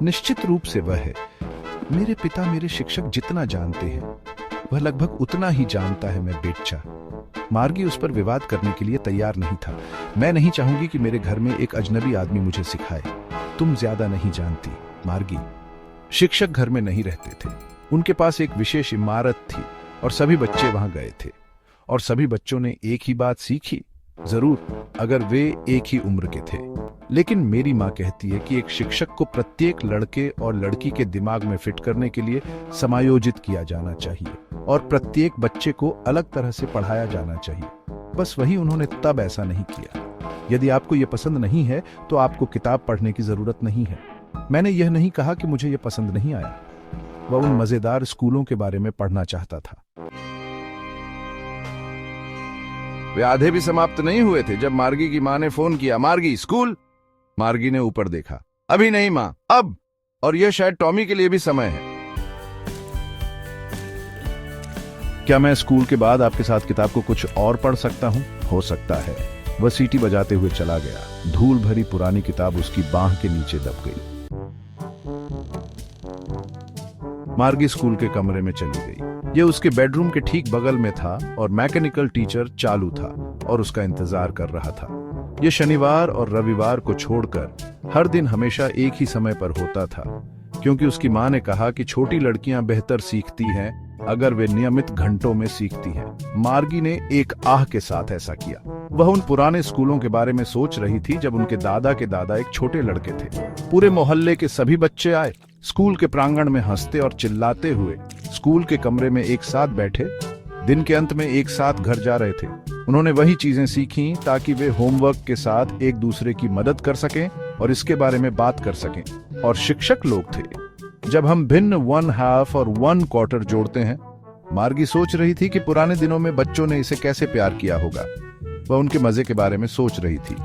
निश्चित रूप से वह है। मेरे पिता मेरे शिक्षक जितना जानते हैं वह लगभग उतना ही जानता है मैं बेच्चा। मार्गी उस पर विवाद करने के लिए तैयार नहीं था। मैं नहीं चाहूंगी कि मेरे घर में एक अजनबी आदमी मुझे सिखाए। तुम ज्यादा नहीं जानती मार्गी। शिक्षक घर में नहीं रहते थे। उनके पास एक विशेष इमारत थी और सभी बच्चे वहां गए थे और सभी बच्चों ने एक ही बात सीखी, जरूर अगर वे एक ही उम्र के थे। लेकिन मेरी माँ कहती है कि एक शिक्षक को प्रत्येक लड़के और लड़की के दिमाग में फिट करने के लिए समायोजित किया जाना चाहिए और प्रत्येक बच्चे को अलग तरह से पढ़ाया जाना चाहिए। बस वही उन्होंने तब ऐसा नहीं किया। यदि आपको यह पसंद नहीं है तो आपको किताब पढ़ने की जरूरत नहीं है। मैंने यह नहीं कहा कि मुझे यह पसंद नहीं आया। वह उन मजेदार स्कूलों के बारे में पढ़ना चाहता था। वे आधे भी समाप्त नहीं हुए थे जब मार्गी की मां ने फोन किया, मार्गी स्कूल। मार्गी ने ऊपर देखा, अभी नहीं मां, अब, और यह शायद टॉमी के लिए भी समय है। क्या मैं स्कूल के बाद आपके साथ किताब को कुछ और पढ़ सकता हूं? हो सकता है। वह सीटी बजाते हुए चला गया। धूल भरी पुरानी किताब उसकी बांह के नीचे दब गई। मार्गी स्कूल के कमरे में चली गई। यह उसके बेडरूम के ठीक बगल में था और मैकेनिकल टीचर चालू था और उसका इंतजार कर रहा था। यह शनिवार और रविवार को छोड़कर हर दिन हमेशा एक ही समय पर होता था, क्योंकि उसकी मां ने कहा कि छोटी लड़कियां बेहतर सीखती हैं अगर वे नियमित घंटों में सीखती हैं। मार्गी ने एक आह के साथ ऐसा किया। वह उन पुराने स्कूलों के बारे में सोच रही थी जब उनके दादा के दादा एक छोटे लड़के थे। पूरे मोहल्ले के सभी बच्चे आए, स्कूल के प्रांगण में हंसते और चिल्लाते हुए स्कूल के कमरे में एक साथ बैठे, दिन के अंत में एक साथ घर जा रहे थे। उन्होंने वही चीजें सीखी ताकि वे होमवर्क के साथ एक दूसरे की मदद कर सकें और इसके बारे में बात कर सकें। और शिक्षक लोग थे। जब हम भिन्न 1/2 और 1/4 जोड़ते हैं, मार्गी सोच रही थी कि पुराने दिनों में बच्चों ने इसे कैसे प्यार किया होगा। वह उनके मजे के बारे में सोच रही थी।